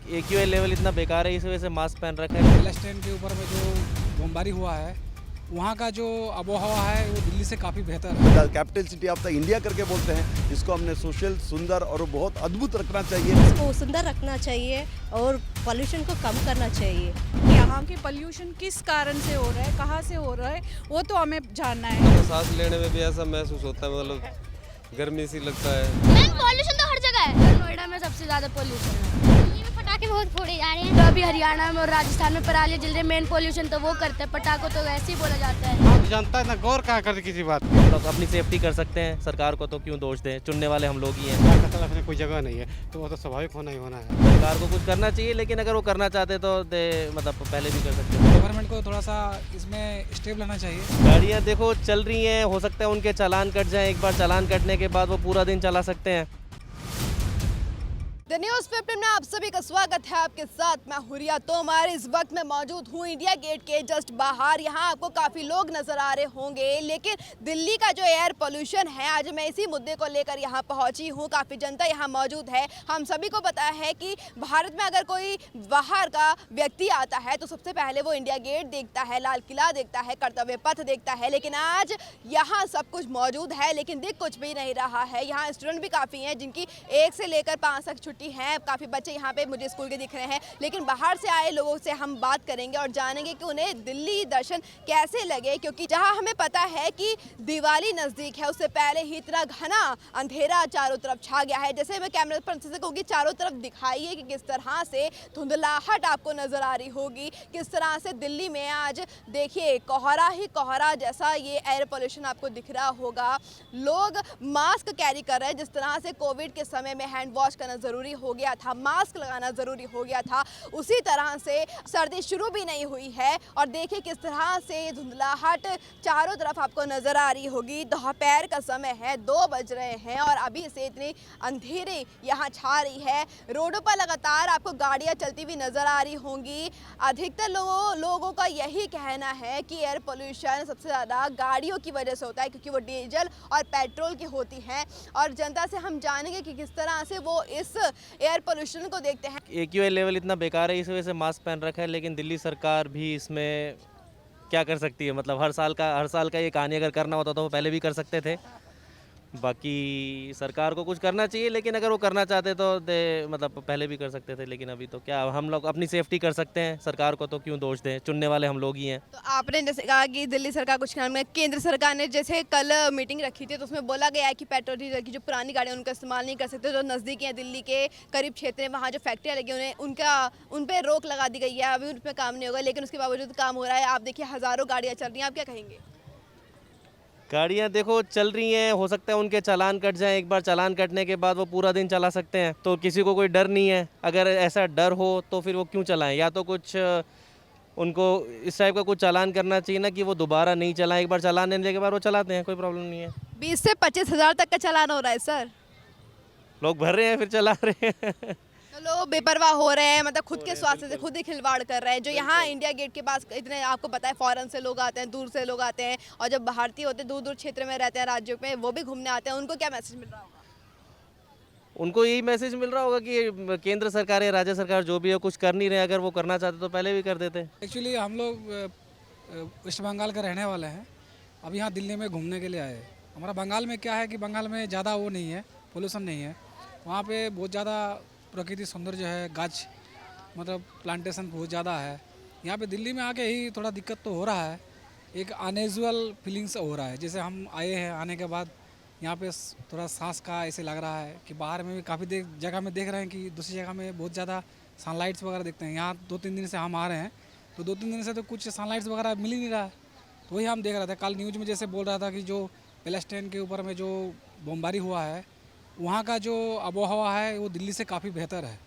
AQI level इतना बेकार है, इस वजह से मास्क पहन रखा है। पैलेस्टाइन के ऊपर में जो बमबारी हुआ है, वहाँ का जो आबोहवा है वो दिल्ली से काफ़ी बेहतर है। Capital city of the India करके बोलते हैं, इसको हमने सोशल, सुंदर और बहुत अद्भुत रखना चाहिए। इसको सुंदर रखना चाहिए और पॉल्यूशन को कम करना चाहिए। यहाँ की पॉल्यूशन किस कारण से हो रहा है, कहाँ से हो रहा है, वो तो हमें जानना है। तो सांस लेने में भी ऐसा महसूस होता है, मतलब गर्मी सी लगता है। मैम पॉल्यूशन तो हर जगह है। नोएडा में सबसे ज्यादा पॉल्यूशन है। दिल्ली में पटाखे बहुत फोड़े जा रहे हैं। तो अभी हरियाणा में और राजस्थान में पराली जल रही है। मेन पॉल्यूशन तो वो करते हैं, पटाखों तो वैसे ही बोला जाता है। आप जनता है ना गौर कहाँ करती किसी बात की। तो अपनी सेफ्टी कर सकते हैं, सरकार को तो क्यों दोष दें, चुनने वाले हम लोग ही हैं। कचरा रखने कोई जगह नहीं है, तो वो तो स्वाभाविक होना ही होना है। सरकार को कुछ करना चाहिए, लेकिन अगर वो करना चाहते तो मतलब पहले भी कर सकते थे। गवर्नमेंट को थोड़ा सा इसमें स्टेप लेना चाहिए। गाड़ियाँ देखो चल रही हैं, हो सकता है उनके चालान कट जाएं, एक बार चालान कटने के बाद वो पूरा दिन चला सकते हैं। द न्यूज़ 15 में आप सभी का स्वागत है। आपके साथ मैं हुरिया तोमर। इस वक्त मैं मौजूद हूँ इंडिया गेट के जस्ट बाहर। यहाँ आपको काफ़ी लोग नज़र आ रहे होंगे, लेकिन दिल्ली का जो एयर पोल्यूशन है, आज मैं इसी मुद्दे को लेकर यहाँ पहुँची हूँ। काफ़ी जनता यहाँ मौजूद है। हम सभी को पता है कि भारत में अगर कोई बाहर का व्यक्ति आता है तो सबसे पहले वो इंडिया गेट देखता है, लाल किला देखता है, कर्तव्य पथ देखता है। लेकिन आज यहाँ सब कुछ मौजूद है, लेकिन दिख कुछ भी नहीं रहा है। यहाँ स्टूडेंट भी काफ़ी हैं जिनकी 1 से लेकर 5 तक छुट्टी हैं। काफ़ी बच्चे यहाँ पे मुझे स्कूल के दिख रहे हैं, लेकिन बाहर से आए लोगों से हम बात करेंगे और जानेंगे कि उन्हें दिल्ली दर्शन कैसे लगे। क्योंकि जहाँ हमें पता है कि दिवाली नज़दीक है, उससे पहले ही इतना घना अंधेरा चारों तरफ छा गया है। जैसे मैं कैमरा पर से कहूँगी, चारों तरफ दिखाइए कि किस तरह से धुंधलाहट आपको नज़र आ रही होगी, किस तरह से दिल्ली में आज देखिए कोहरा ही कोहरा जैसा ये एयर पोल्यूशन आपको दिख रहा होगा। लोग मास्क कैरी कर रहे हैं, जिस तरह से कोविड के समय में हैंड वॉश करना ज़रूरी हो गया था, मास्क लगाना ज़रूरी हो गया था, उसी तरह से सर्दी शुरू भी नहीं हुई है। और देखिए किस तरह से धुंधलाहट चारों तरफ आपको नज़र आ रही होगी। दोपहर का समय है, 2 बज रहे हैं और अभी से इतनी अंधेरी यहाँ छा रही है। रोडों पर लगातार आपको गाड़ियाँ चलती हुई नज़र आ रही होंगी। अधिकतर लोगों का यही कहना है कि एयर पोल्यूशन सबसे ज़्यादा गाड़ियों की वजह से होता है, क्योंकि वो डीजल और पेट्रोल की होती हैं। और जनता से हम जानेंगे कि किस तरह से वो इस एयर पोल्यूशन को देखते हैं। AQI लेवल इतना बेकार है, इस वजह से मास्क पहन रखा है, लेकिन दिल्ली सरकार भी इसमें क्या कर सकती है। मतलब हर साल का ये कहानी अगर करना होता तो वो पहले भी कर सकते थे। बाकी सरकार को कुछ करना चाहिए, लेकिन अगर वो करना चाहते तो मतलब पहले भी कर सकते थे। लेकिन अभी तो क्या, हम लोग अपनी सेफ्टी कर सकते हैं, सरकार को तो क्यों दोष दें, चुनने वाले हम लोग ही हैं। तो आपने जैसे कहा कि दिल्ली सरकार कुछ काम नहीं, केंद्र सरकार ने जैसे कल मीटिंग रखी थी तो उसमें बोला गया है कि पेट्रोल डीजल की जो पुरानी गाड़ियाँ उनका इस्तेमाल नहीं कर सकते। जो नज़दीकी हैं दिल्ली के करीब क्षेत्र में, वहाँ जो फैक्ट्रियाँ लगी उन पर रोक लगा दी गई है। अभी उन पर काम नहीं होगा, लेकिन उसके बावजूद काम हो रहा है। आप देखिए हज़ारों गाड़ियाँ चल रही हैं, आप क्या कहेंगे? गाड़ियाँ देखो चल रही हैं, हो सकता है उनके चालान कट जाएं, एक बार चालान कटने के बाद वो पूरा दिन चला सकते हैं। तो किसी को कोई डर नहीं है। अगर ऐसा डर हो तो फिर वो क्यों चलाएं? या तो कुछ उनको इस टाइप का कुछ चालान करना चाहिए ना, कि वो दोबारा नहीं चलाएं। एक बार चालान देने के बाद वो चलाते हैं, कोई प्रॉब्लम नहीं है। 20 से 25 हज़ार तक का चालान हो रहा है सर। लोग भर रहे हैं फिर चला रहे हैं। तो लोग बेपरवाह हो रहे हैं, मतलब खुद के स्वास्थ्य से खुद ही खिलवाड़ कर रहे हैं। जो यहाँ इंडिया गेट के पास इतने आपको पता है फॉरेन से लोग आते हैं, दूर से लोग आते हैं, और जब भारतीय होते हैं दूर दूर क्षेत्र में रहते हैं, राज्यों में, वो भी घूमने आते हैं। उनको क्या मैसेज मिल रहा होगा? उनको यही मैसेज मिल रहा होगा कि केंद्र सरकार या राज्य सरकार जो भी है कुछ कर नहीं रहे। अगर वो करना चाहते तो पहले भी कर देते। एक्चुअली हम लोग वेस्ट बंगाल के रहने वाले हैं। अब यहाँ दिल्ली में घूमने के लिए आए। हमारा बंगाल में क्या है कि बंगाल में ज़्यादा वो नहीं है, पोल्यूशन नहीं है। वहाँ पे बहुत ज़्यादा प्रकृति सौंदर्य है, गाछ मतलब प्लांटेशन बहुत ज़्यादा है। यहाँ पे दिल्ली में आके ही थोड़ा दिक्कत तो हो रहा है, एक अनयूजुअल फीलिंग्स हो रहा है। जैसे हम आए हैं, आने के बाद यहाँ पे थोड़ा सांस का ऐसे लग रहा है कि बाहर में भी काफ़ी जगह में देख रहे हैं कि दूसरी जगह में बहुत ज़्यादा सनलाइट्स वगैरह देखते हैं। यहाँ 2-3 दिन से हम आ रहे हैं, तो 2-3 दिन से तो कुछ सनलाइट्स वगैरह मिल ही नहीं रहा है। तो वही हम देख रहे थे। कल न्यूज़ में जैसे बोल रहा था कि जो पैलेस्टाइन के ऊपर में जो बमबारी हुआ है, वहाँ का जो आबोहवा है वो दिल्ली से काफ़ी बेहतर है।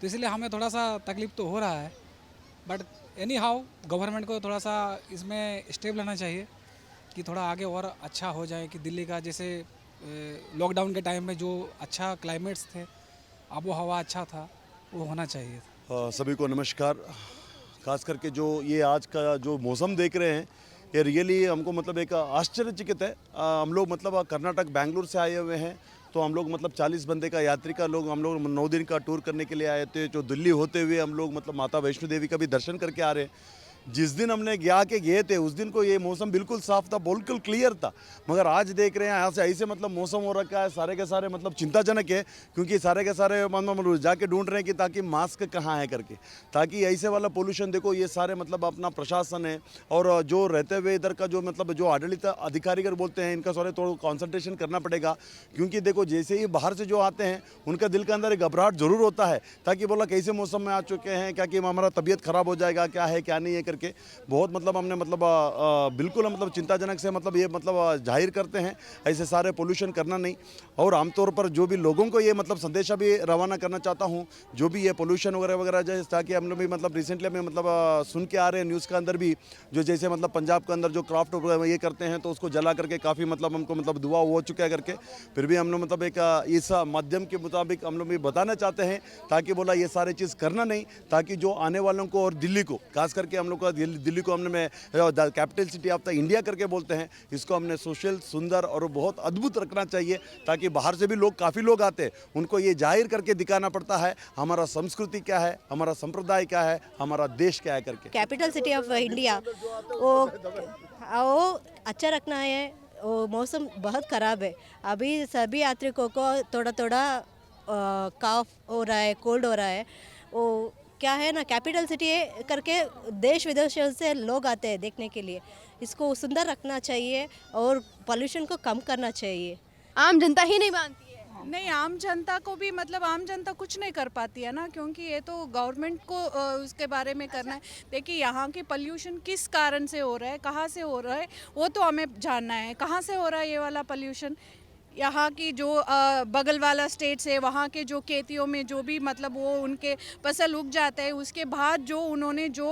तो इसलिए हमें थोड़ा सा तकलीफ़ तो हो रहा है, बट एनी हाउ गवर्नमेंट को थोड़ा सा इसमें स्टेप लेना चाहिए कि थोड़ा आगे और अच्छा हो जाए। कि दिल्ली का जैसे लॉकडाउन के टाइम में जो अच्छा क्लाइमेट्स थे, आबो हवा अच्छा था, वो होना चाहिए था। सभी को नमस्कार। खास करके जो ये आज का जो मौसम देख रहे हैं, ये रियली हमको मतलब एक आश्चर्यचकित है। हम लोग मतलब कर्नाटक बेंगलुरु से आए हुए हैं तो हम लोग मतलब 40 बंदे का यात्री का लोग हम लोग 9 दिन का टूर करने के लिए आए थे। जो दिल्ली होते हुए हम लोग मतलब माता वैष्णो देवी का भी दर्शन करके आ रहे हैं। जिस दिन हमने गए थे उस दिन को ये मौसम बिल्कुल साफ था, बिल्कुल क्लियर था, मगर आज देख रहे हैं यहाँ से ऐसे मतलब मौसम हो रखा है सारे के सारे मतलब चिंताजनक है, क्योंकि सारे के सारे मतलब जाके ढूंढ रहे हैं कि ताकि मास्क कहाँ है करके, ताकि ऐसे वाला पोल्यूशन देखो ये सारे मतलब अपना प्रशासन है और जो रहते हुए इधर का जो मतलब जो आडलित अधिकारी बोलते हैं इनका सारे थोड़ा कॉन्सनट्रेशन करना पड़ेगा, क्योंकि देखो जैसे ही बाहर से जो आते हैं उनका दिल के अंदर एक घबराहट जरूर होता है, ताकि बोला कैसे मौसम में आ चुके हैं, क्या कि हमारा तबीयत खराब हो जाएगा, क्या है क्या नहीं है करके बहुत मतलब हमने मतलब बिल्कुल मतलब चिंताजनक से मतलब ये मतलब जाहिर करते हैं ऐसे सारे पोल्यूशन करना नहीं। और आमतौर पर जो भी लोगों को ये मतलब संदेशा भी रवाना करना चाहता हूँ, जो भी ये पोल्यूशन वगैरह वगैरह जैसे, ताकि हम लोग भी मतलब रिसेंटली में मतलब सुन के आ रहे हैं न्यूज़ के अंदर भी, जो जैसे मतलब पंजाब के अंदर जो क्राफ्ट ये करते हैं तो उसको जला करके काफ़ी मतलब हमको मतलब धुआं हो चुका है करके, फिर भी हम लोग मतलब एक इस माध्यम के मुताबिक हम लोग भी बताना चाहते हैं, ताकि बोला ये सारी चीज़ करना नहीं, ताकि जो आने वालों को और दिल्ली को खास करके हम लोग का दिल्ली को हमने the capital city of the India करके बोलते हैं, इसको हमने सोशल सुंदर और बहुत अद्भुत रखना चाहिए, ताकि बाहर से भी लोग काफ़ी लोग आते हैं, उनको ये जाहिर करके दिखाना पड़ता है हमारा संस्कृति क्या है, हमारा संप्रदाय क्या है, हमारा देश क्या है करके। कैपिटल सिटी ऑफ इंडिया वो अच्छा रखना है। वो मौसम बहुत ख़राब है, अभी सभी यात्रिकों को थोड़ा थोड़ा काफ हो रहा है, कोल्ड हो रहा है। वो क्या है ना, कैपिटल सिटी करके देश विदेशों से लोग आते हैं देखने के लिए, इसको सुंदर रखना चाहिए और पोल्यूशन को कम करना चाहिए। आम जनता ही नहीं मानती है। नहीं, आम जनता को भी मतलब आम जनता कुछ नहीं कर पाती है ना, क्योंकि ये तो गवर्नमेंट को उसके बारे में करना है। देखिए यहाँ की पोल्यूशन किस कारण से हो रहा है, कहाँ से हो रहा है, वो तो हमें जानना है। कहाँ से हो रहा है ये वाला पोल्यूशन? यहाँ की जो बगल वाला स्टेट्स है, वहाँ के जो खेतियों में जो भी मतलब वो उनके फसल उग जाता है, उसके बाद जो उन्होंने जो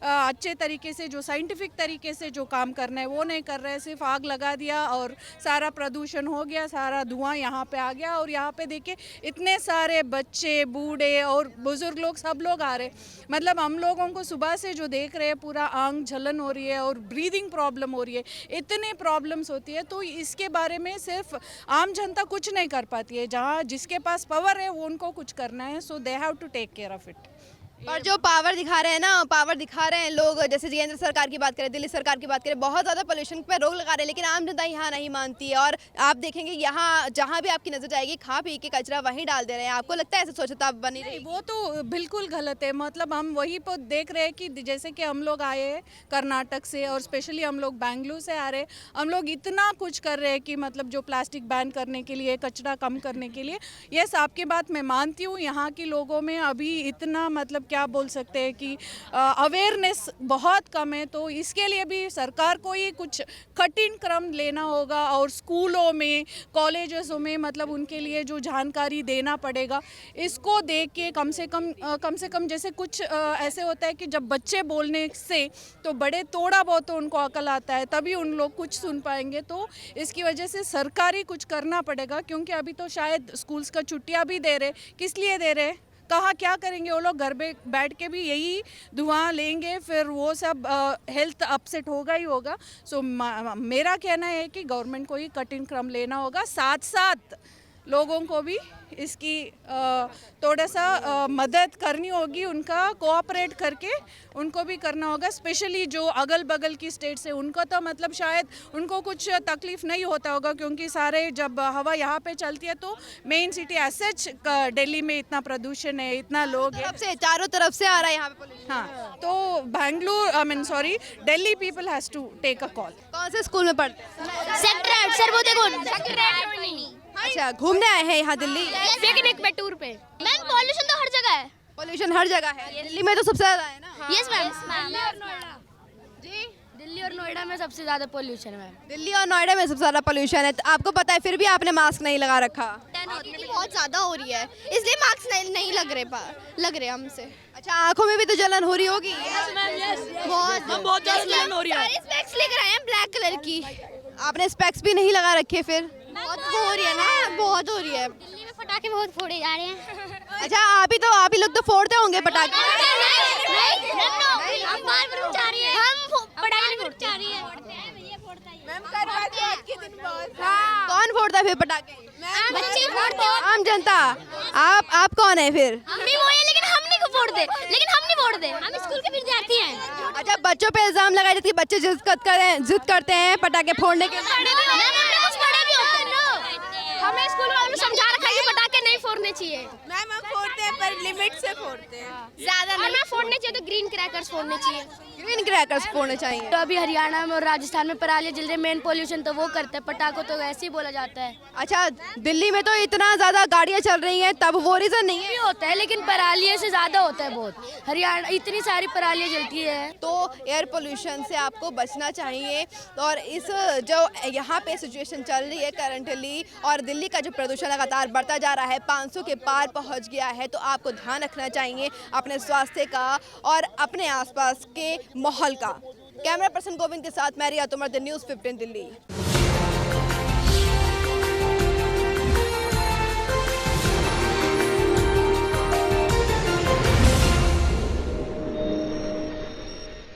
अच्छे तरीके से जो साइंटिफिक तरीके से जो काम करना है वो नहीं कर रहे हैं, सिर्फ आग लगा दिया और सारा प्रदूषण हो गया, सारा धुआं यहाँ पे आ गया। और यहाँ पे देखिए इतने सारे बच्चे, बूढ़े और बुजुर्ग लोग सब लोग आ रहे, मतलब हम लोगों को सुबह से जो देख रहे हैं पूरा आंख जलन हो रही है और ब्रीदिंग प्रॉब्लम हो रही है, इतने प्रॉब्लम्स होती है। तो इसके बारे में सिर्फ आम जनता कुछ नहीं कर पाती है, जहाँ जिसके पास पावर है वो उनको कुछ करना है, so they have to take care of it. और जो पावर दिखा रहे हैं ना, पावर दिखा रहे हैं लोग, जैसे केंद्र सरकार की बात करें, दिल्ली सरकार की बात करें, बहुत ज़्यादा पोल्यूशन पे रोक लगा रहे हैं, लेकिन आम जनता यहाँ नहीं मानती है। और आप देखेंगे यहाँ जहाँ भी आपकी नज़र जाएगी खा पी के कचरा वहीं डाल दे रहे हैं। आपको लगता है ऐसे स्वच्छता बनी रही? वो तो बिल्कुल गलत है। मतलब हम वही पर देख रहे हैं कि जैसे कि हम लोग आए हैं कर्नाटक से और स्पेशली हम लोग बेंगलुरु से आ रहे हैं, हम लोग इतना कुछ कर रहे हैं कि मतलब जो प्लास्टिक बैन करने के लिए, कचरा कम करने के लिए, यस आपकी बात मैं मानती हूँ। यहाँ के लोगों में अभी इतना मतलब क्या बोल सकते हैं कि अवेयरनेस बहुत कम है, तो इसके लिए भी सरकार को ही कुछ कठिन क्रम लेना होगा और स्कूलों में, कॉलेजेसों में मतलब उनके लिए जो जानकारी देना पड़ेगा। इसको देख के कम से कम जैसे कुछ ऐसे होता है कि जब बच्चे बोलने से तो बड़े थोड़ा बहुत तो उनको अकल आता है, तभी उन लोग कुछ सुन पाएंगे। तो इसकी वजह से सरकारी कुछ करना पड़ेगा, क्योंकि अभी तो शायद स्कूल्स का छुट्टियां भी दे रहे, किस लिए दे रहे, कहाँ क्या करेंगे वो लोग? घर पे बैठ के भी यही धुआं लेंगे, फिर वो सब हेल्थ अपसेट होगा ही होगा। सो मेरा कहना है कि गवर्नमेंट को ही कठिन क्रम लेना होगा, साथ साथ लोगों को भी इसकी थोड़ा सा मदद करनी होगी, उनका कोऑपरेट करके उनको भी करना होगा। स्पेशली जो अगल बगल की स्टेट्स है उनको तो मतलब शायद उनको कुछ तकलीफ नहीं होता होगा, क्योंकि सारे जब हवा यहाँ पे चलती है तो मेन सिटी एसएच दिल्ली में इतना प्रदूषण है, इतना लोग है, चारों तरफ से आ रहा है यहाँ पे पोल्यूशन। हाँ, तो Bengaluru Delhi people has to take a call. कौन से स्कूल में पढ़ते हैं? सेक्टर 8 सर, वो देखो। अच्छा, घूमने आए हैं यहाँ दिल्ली? पिकनिक पे, टूर पे। मैम पॉल्यूशन तो हर जगह है। पोल्यूशन हर जगह है, दिल्ली में तो सबसे ज्यादा है ना? Yes ma'am. जी, दिल्ली और नोएडा में सबसे ज्यादा पोल्यूशन है। दिल्ली और नोएडा में सबसे ज्यादा पोल्यूशन है, तो आपको पता है फिर भी आपने मास्क नहीं लगा रखा? बहुत ज्यादा हो रही है, इसलिए मास्क नहीं लग रहे हमसे। अच्छा, आंखों में भी तो जलन हो रही होगी? बहुत ज्यादा जलन हो रही है। स्पेक्स लेकर आए हैं ब्लैक कलर की। आपने स्पेक्स भी नहीं लगा रखे फिर? बहुत हो रही है ना, बहुत हो रही है। दिल्ली में पटाखे बहुत फोड़े जा रहे हैं। अच्छा, आप ही लोग तो फोड़ते होंगे पटाखे? हम पटाखे नहीं फोड़ते। कौन फोड़ता है फिर पटाखे? बच्चे वोट दो। आम जनता, आप कौन है फिर? हम भी वो है लेकिन हम नहीं वोट दे, हम स्कूल के विद्यार्थी हैं। अच्छा, बच्चों पे इल्जाम लगाए जाते हैं कि बच्चे जिद करते हैं पटाखे फोड़ने के लिए। हमें स्कूल वालों ने समझा रखा है कि पटाखे नहीं फोड़ने चाहिए। मैम हम फोड़ते हैं पर लिमिट से फोड़ते हैं, ज्यादा नहीं फोड़ने चाहिए, तो ग्रीन क्रैकर्स फोड़ने चाहिए। ग्रीन क्रैकर्स फोड़ने चाहिए। तो अभी हरियाणा में और राजस्थान में पराली जल रही है, मेन पोल्यूशन तो वो करते हैं, पटाखों तो वैसे ही बोला जाता है। अच्छा, दिल्ली में तो इतना ज्यादा गाड़ियां चल रही हैं, तब वो रीजन नहीं है? भी होता है लेकिन पराली से ज्यादा होता है बहुत। हरियाणा इतनी सारी परालियाँ जलती है। तो एयर पोल्यूशन से आपको बचना चाहिए। और इस जो यहाँ पे सिचुएशन चल रही है करंटली, और दिल्ली का जो प्रदूषण लगातार बढ़ता जा रहा है, 500 के पार पहुँच गया है, तो आपको ध्यान रखना चाहिए अपने स्वास्थ्य का और अपने आसपास के माहौल का। कैमरा पर्सन गोविंद के साथ मैं रिया तोमर, द न्यूज़ 15 दिल्ली।